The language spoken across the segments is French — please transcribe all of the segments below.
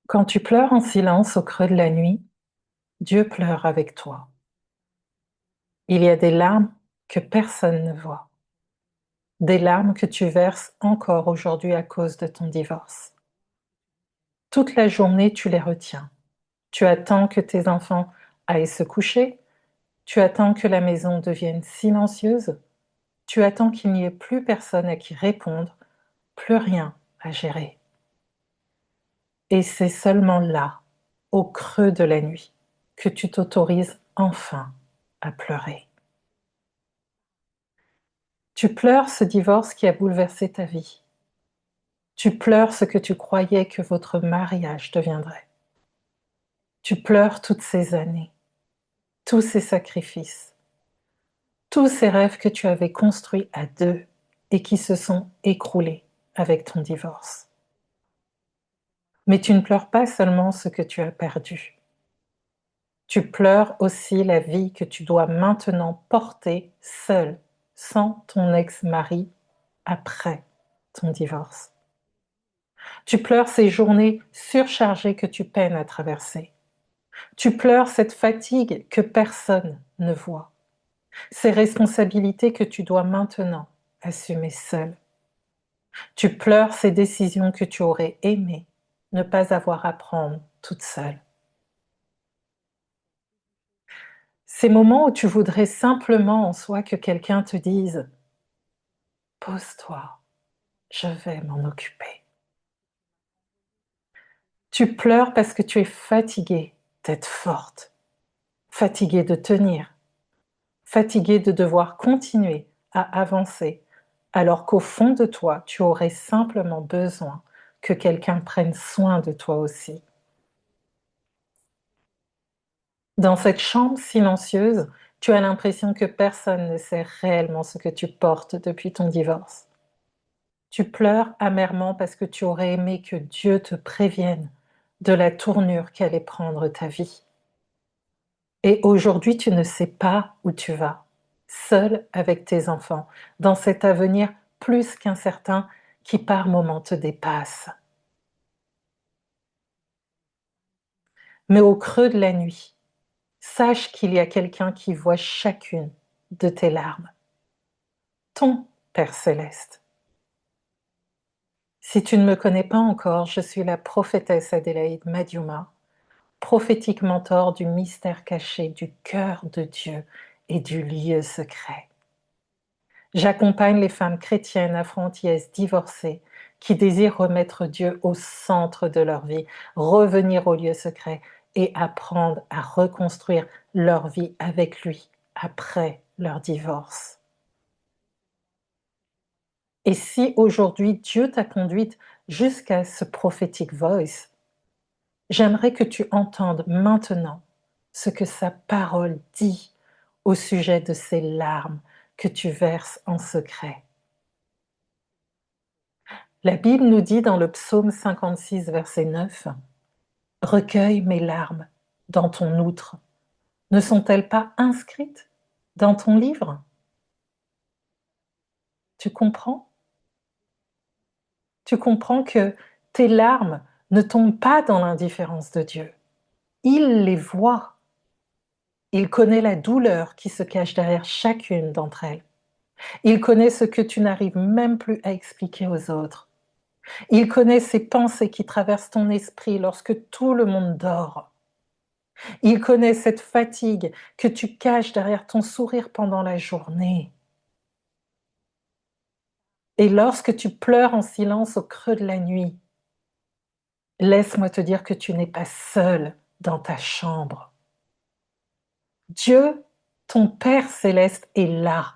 Quand tu pleures en silence au creux de la nuit, Dieu pleure avec toi. Il y a des larmes que personne ne voit, des larmes que tu verses encore aujourd'hui à cause de ton divorce. Toute la journée, tu les retiens. Tu attends que tes enfants aillent se coucher, tu attends que la maison devienne silencieuse, tu attends qu'il n'y ait plus personne à qui répondre, plus rien à gérer. Et c'est seulement là, au creux de la nuit, que tu t'autorises enfin à pleurer. Tu pleures ce divorce qui a bouleversé ta vie. Tu pleures ce que tu croyais que votre mariage deviendrait. Tu pleures toutes ces années, tous ces sacrifices, tous ces rêves que tu avais construits à deux et qui se sont écroulés avec ton divorce. Mais tu ne pleures pas seulement ce que tu as perdu. Tu pleures aussi la vie que tu dois maintenant porter seule, sans ton ex-mari, après ton divorce. Tu pleures ces journées surchargées que tu peines à traverser. Tu pleures cette fatigue que personne ne voit. Ces responsabilités que tu dois maintenant assumer seule. Tu pleures ces décisions que tu aurais aimé ne pas avoir à prendre toute seule. Ces moments où tu voudrais simplement en soi que quelqu'un te dise « Pose-toi, je vais m'en occuper ». Tu pleures parce que tu es fatiguée d'être forte, fatiguée de tenir, fatiguée de devoir continuer à avancer, alors qu'au fond de toi, tu aurais simplement besoin que quelqu'un prenne soin de toi aussi. Dans cette chambre silencieuse, tu as l'impression que personne ne sait réellement ce que tu portes depuis ton divorce. Tu pleures amèrement parce que tu aurais aimé que Dieu te prévienne de la tournure qu'allait prendre ta vie. Et aujourd'hui, tu ne sais pas où tu vas, seule avec tes enfants, dans cet avenir plus qu'incertain qui par moments te dépasse. Mais au creux de la nuit, sache qu'il y a quelqu'un qui voit chacune de tes larmes, ton Père céleste. Si tu ne me connais pas encore, je suis la prophétesse Adélaïde Madiuma, prophétique mentor du mystère caché du cœur de Dieu et du lieu secret. J'accompagne les femmes chrétiennes afro-antillaises divorcées qui désirent remettre Dieu au centre de leur vie, revenir au lieu secret et apprendre à reconstruire leur vie avec lui après leur divorce. Et si aujourd'hui Dieu t'a conduite jusqu'à ce prophétique voice, j'aimerais que tu entendes maintenant ce que sa parole dit au sujet de ces larmes que tu verses en secret. La Bible nous dit dans le psaume 56, verset 9, « Recueille mes larmes dans ton outre. Ne sont-elles pas inscrites dans ton livre ?» Tu comprends? Tu comprends que tes larmes ne tombent pas dans l'indifférence de Dieu. Il les voit. Il connaît la douleur qui se cache derrière chacune d'entre elles. Il connaît ce que tu n'arrives même plus à expliquer aux autres. Il connaît ces pensées qui traversent ton esprit lorsque tout le monde dort. Il connaît cette fatigue que tu caches derrière ton sourire pendant la journée. Et lorsque tu pleures en silence au creux de la nuit, laisse-moi te dire que tu n'es pas seule dans ta chambre. Dieu, ton Père céleste, est là.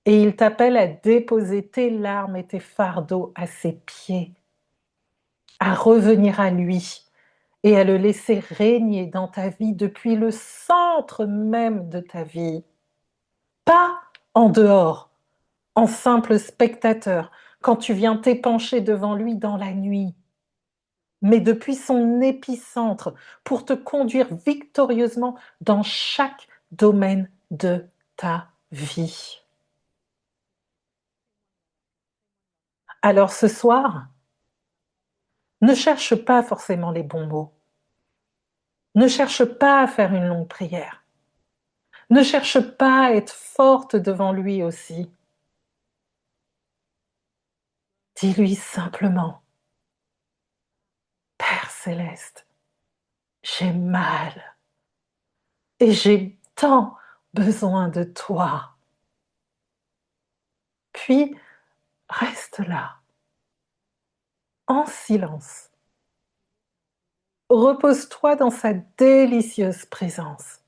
Et il t'appelle à déposer tes larmes et tes fardeaux à ses pieds, à revenir à lui et à le laisser régner dans ta vie depuis le centre même de ta vie. Pas en dehors, en simple spectateur, quand tu viens t'épancher devant lui dans la nuit, mais depuis son épicentre pour te conduire victorieusement dans chaque domaine de ta vie. Alors ce soir, Ne cherche pas forcément les bons mots. Ne cherche pas à faire une longue prière. Ne cherche pas à être forte devant lui aussi. Dis-lui simplement, Père céleste, j'ai mal et j'ai tant besoin de toi. Puis, reste là, en silence. Repose-toi dans sa délicieuse présence.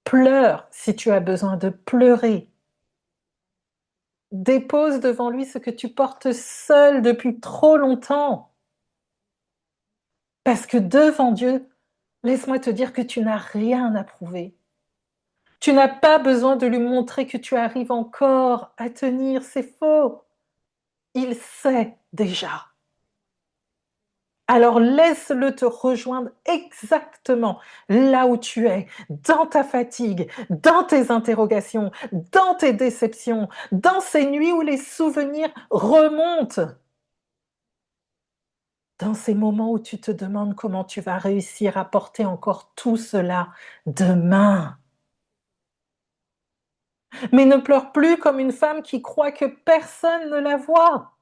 Pleure si tu as besoin de pleurer. Dépose devant lui ce que tu portes seul depuis trop longtemps. Parce que devant Dieu, laisse-moi te dire que tu n'as rien à prouver. Tu n'as pas besoin de lui montrer que tu arrives encore à tenir, c'est faux. Il sait déjà. Alors laisse-le te rejoindre exactement là où tu es, dans ta fatigue, dans tes interrogations, dans tes déceptions, dans ces nuits où les souvenirs remontent, dans ces moments où tu te demandes comment tu vas réussir à porter encore tout cela demain. Mais ne pleure plus comme une femme qui croit que personne ne la voit.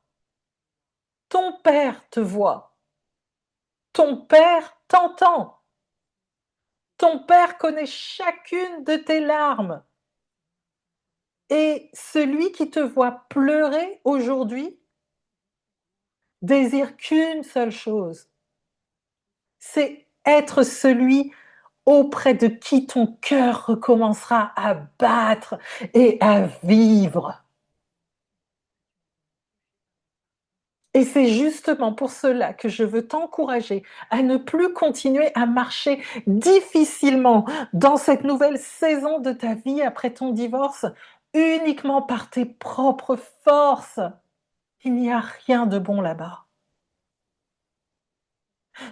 Ton père te voit. Ton père t'entend. Ton père connaît chacune de tes larmes. Et celui qui te voit pleurer aujourd'hui désire qu'une seule chose, c'est être celui auprès de qui ton cœur recommencera à battre et à vivre. Et c'est justement pour cela que je veux t'encourager à ne plus continuer à marcher difficilement dans cette nouvelle saison de ta vie après ton divorce, uniquement par tes propres forces. Il n'y a rien de bon là-bas.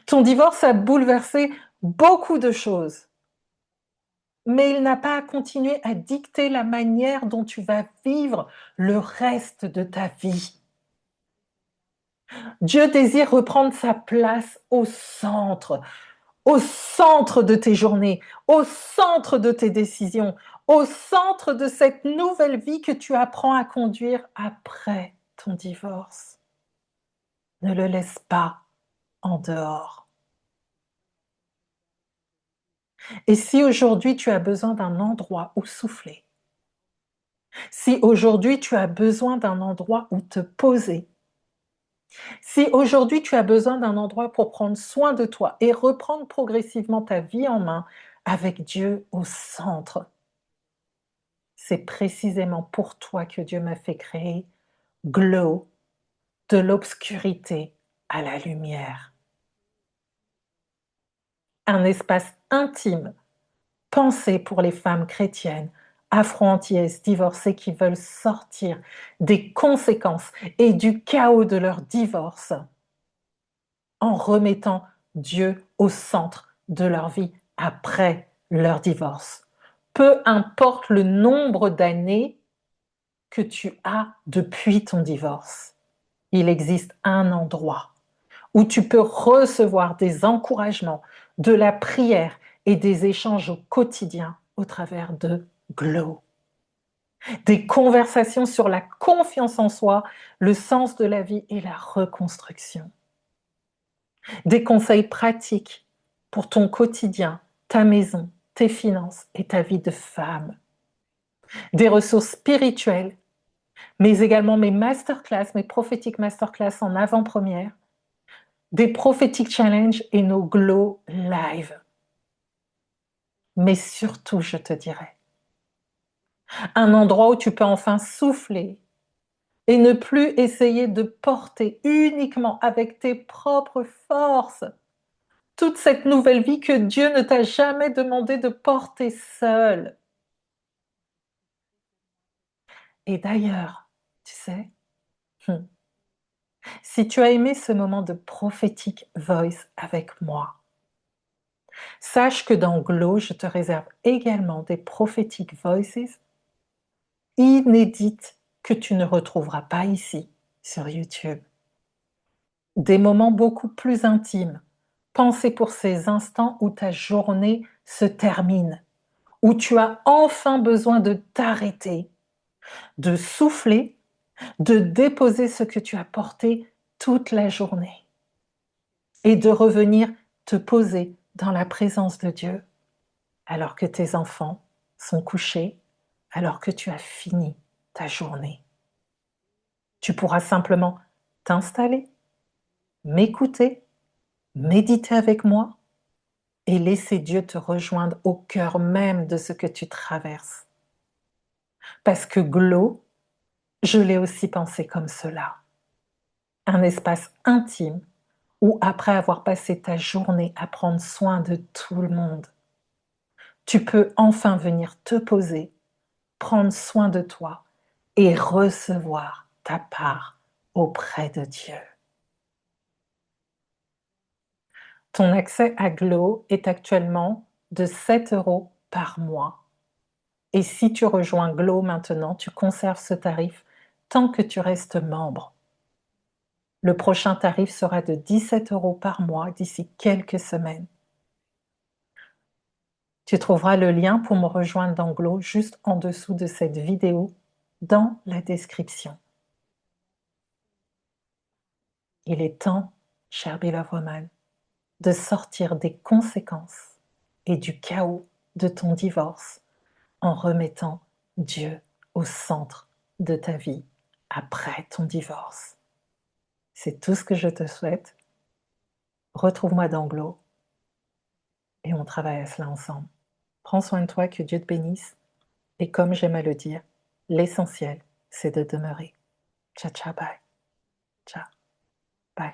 Ton divorce a bouleversé beaucoup de choses, mais il n'a pas à continuer à dicter la manière dont tu vas vivre le reste de ta vie. Dieu désire reprendre sa place au centre de tes journées, au centre de tes décisions, au centre de cette nouvelle vie que tu apprends à conduire après ton divorce. Ne le laisse pas en dehors. Et si aujourd'hui tu as besoin d'un endroit où souffler, si aujourd'hui tu as besoin d'un endroit où te poser, si aujourd'hui tu as besoin d'un endroit pour prendre soin de toi et reprendre progressivement ta vie en main avec Dieu au centre, c'est précisément pour toi que Dieu m'a fait créer Glow, de l'obscurité à la lumière. Un espace intime pensé pour les femmes chrétiennes, afro-antillaises, divorcées qui veulent sortir des conséquences et du chaos de leur divorce en remettant Dieu au centre de leur vie après leur divorce. Peu importe le nombre d'années que tu as depuis ton divorce, il existe un endroit où tu peux recevoir des encouragements, de la prière et des échanges au quotidien au travers de Glow. Des conversations sur la confiance en soi, le sens de la vie et la reconstruction. Des conseils pratiques pour ton quotidien, ta maison, tes finances et ta vie de femme. Des ressources spirituelles, mais également mes masterclass, mes prophétiques masterclass en avant-première, des prophétiques challenge et nos Glow Live. Mais surtout, je te dirais, un endroit où tu peux enfin souffler et ne plus essayer de porter uniquement avec tes propres forces toute cette nouvelle vie que Dieu ne t'a jamais demandé de porter seul. Et d'ailleurs, tu sais, si tu as aimé ce moment de prophétique voice avec moi, sache que dans Glow, je te réserve également des prophétiques voices inédites que tu ne retrouveras pas ici sur YouTube. des moments beaucoup plus intimes. Pensez pour ces instants où ta journée se termine, où tu as enfin besoin de t'arrêter, de souffler, de déposer ce que tu as porté toute la journée et de revenir te poser dans la présence de Dieu alors que tes enfants sont couchés, alors que tu as fini ta journée. Tu pourras simplement t'installer, m'écouter, méditer avec moi et laisser Dieu te rejoindre au cœur même de ce que tu traverses. Parce que Glow, je l'ai aussi pensé comme cela. Un espace intime où, après avoir passé ta journée à prendre soin de tout le monde, tu peux enfin venir te poser, prendre soin de toi et recevoir ta part auprès de Dieu. Ton accès à Glow est actuellement de 7 € par mois. Et si tu rejoins Glow maintenant, tu conserves ce tarif tant que tu restes membre. Le prochain tarif sera de 17 € par mois d'ici quelques semaines. Tu trouveras le lien pour me rejoindre dans Glow juste en dessous de cette vidéo dans la description. Il est temps, chère Beloved Woman, de sortir des conséquences et du chaos de ton divorce en remettant Dieu au centre de ta vie après ton divorce. C'est tout ce que je te souhaite. Retrouve-moi dans Glow et on travaille à cela ensemble. Prends soin de toi, que Dieu te bénisse. Et comme j'aime à le dire, l'essentiel, c'est de demeurer. Ciao, ciao, bye. Ciao, bye.